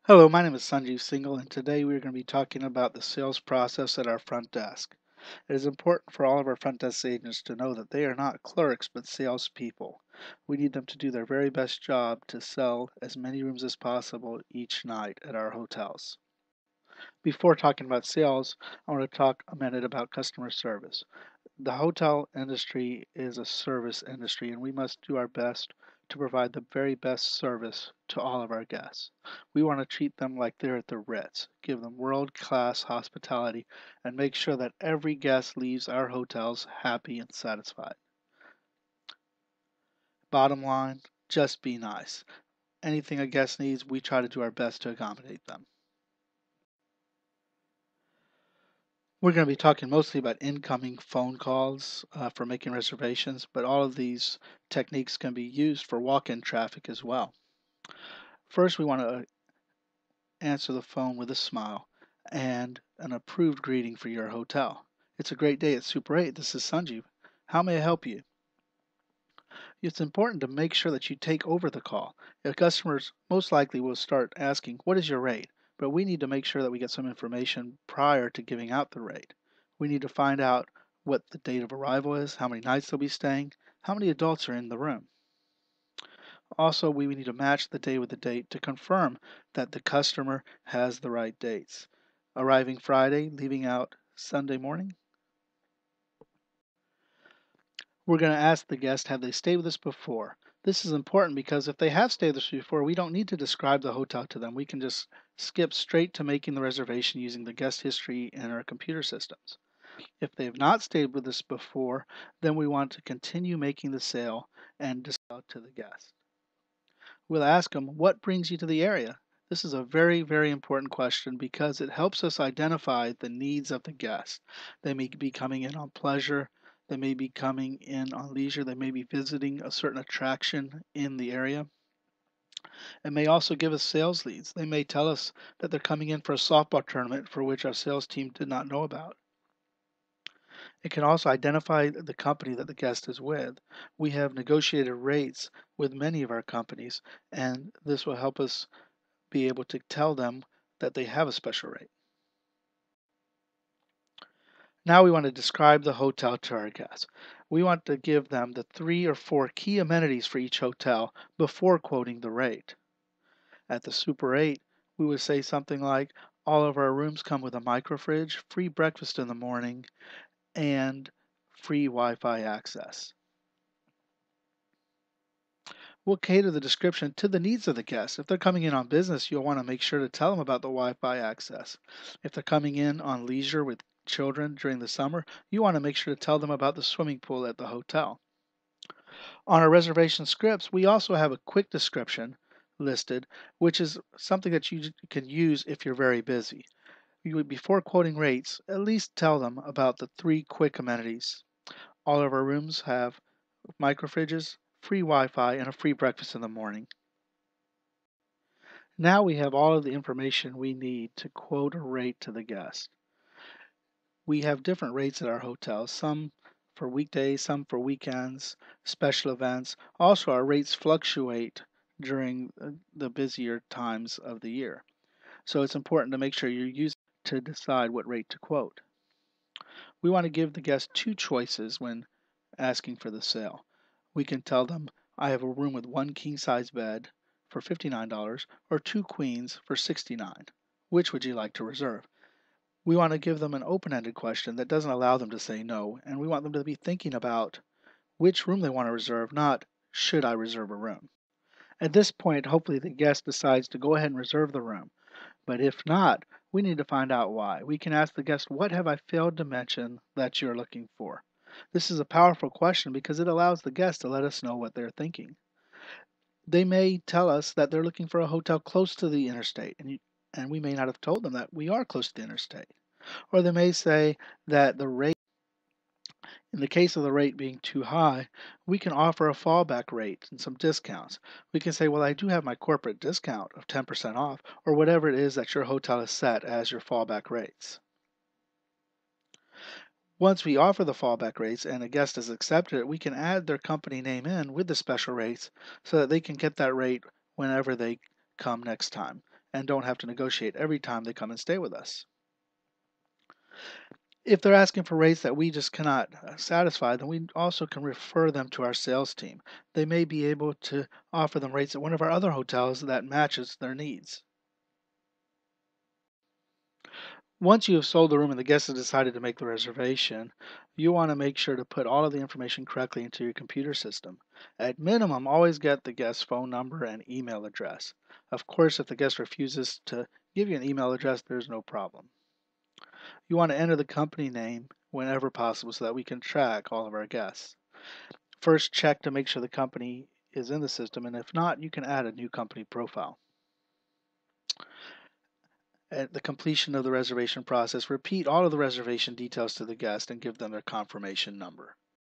Hello, my name is Sanjeev Singhal, and today we're going to be talking about the sales process at our front desk. It is important for all of our front desk agents to know that they are not clerks but salespeople. We need them to do their very best job to sell as many rooms as possible each night at our hotels. Before talking about sales, I want to talk a minute about customer service. The hotel industry is a service industry, and we must do our best to provide the very best service to all of our guests. We want to treat them like they're at the Ritz, give them world class hospitality, and make sure that every guest leaves our hotels happy and satisfied. Bottom line, just be nice. Anything a guest needs, we try to do our best to accommodate them. We're going to be talking mostly about incoming phone calls for making reservations, but all of these techniques can be used for walk-in traffic as well. First, we want to answer the phone with a smile and an approved greeting for your hotel. It's a great day at Super 8. This is Sanjeev. How may I help you? It's important to make sure that you take over the call. Your customers most likely will start asking, "What is your rate?" But we need to make sure that we get some information prior to giving out the rate. We need to find out what the date of arrival is, how many nights they'll be staying, how many adults are in the room. Also, we need to match the day with the date to confirm that the customer has the right dates. Arriving Friday, leaving out Sunday morning. We're going to ask the guest, have they stayed with us before? This is important because if they have stayed with us before, we don't need to describe the hotel to them. We can just skip straight to making the reservation using the guest history in our computer systems. If they have not stayed with us before, then we want to continue making the sale and discount to the guest. We'll ask them, what brings you to the area? This is a very, very important question because it helps us identify the needs of the guest. They may be coming in on pleasure, they may be coming in on leisure, they may be visiting a certain attraction in the area. It may also give us sales leads. They may tell us that they're coming in for a softball tournament for which our sales team did not know about. It can also identify the company that the guest is with. We have negotiated rates with many of our companies, and this will help us be able to tell them that they have a special rate. Now we want to describe the hotel to our guests. We want to give them the 3 or 4 key amenities for each hotel before quoting the rate. At the Super 8, we would say something like, all of our rooms come with a micro fridge, free breakfast in the morning, and free Wi-Fi access. We'll cater the description to the needs of the guests. If they're coming in on business, you'll want to make sure to tell them about the Wi-Fi access. If they're coming in on leisure with children during the summer, you want to make sure to tell them about the swimming pool at the hotel. On our reservation scripts, we also have a quick description listed, which is something that you can use if you're very busy. You would, before quoting rates, at least tell them about the 3 quick amenities. All of our rooms have microfridges, free Wi-Fi, and a free breakfast in the morning. Now we have all of the information we need to quote a rate to the guest. We have different rates at our hotels, some for weekdays, some for weekends, special events. Also, our rates fluctuate during the busier times of the year. So it's important to make sure you're using it to decide what rate to quote. We want to give the guest 2 choices when asking for the sale. We can tell them, I have a room with 1 king size bed for $59 or 2 queens for $69. Which would you like to reserve? We want to give them an open-ended question that doesn't allow them to say no, and we want them to be thinking about which room they want to reserve, not should I reserve a room. At this point, hopefully the guest decides to go ahead and reserve the room. But if not, we need to find out why. We can ask the guest, what have I failed to mention that you're looking for? This is a powerful question because it allows the guest to let us know what they're thinking. They may tell us that they're looking for a hotel close to the interstate, and we may not have told them that we are close to the interstate. Or they may say that the rate, in the case of the rate being too high, we can offer a fallback rate and some discounts. We can say, well, I do have my corporate discount of 10% off, or whatever it is that your hotel has set as your fallback rates. Once we offer the fallback rates and a guest has accepted it, we can add their company name in with the special rates so that they can get that rate whenever they come next time. and don't have to negotiate every time they come and stay with us. If they're asking for rates that we just cannot satisfy, then we also can refer them to our sales team. They may be able to offer them rates at one of our other hotels that matches their needs. Once you have sold the room and the guest has decided to make the reservation, you want to make sure to put all of the information correctly into your computer system. At minimum, always get the guest's phone number and email address. Of course, if the guest refuses to give you an email address, there's no problem. You want to enter the company name whenever possible so that we can track all of our guests. First, check to make sure the company is in the system, and if not, you can add a new company profile. At the completion of the reservation process, repeat all of the reservation details to the guest and give them their confirmation number.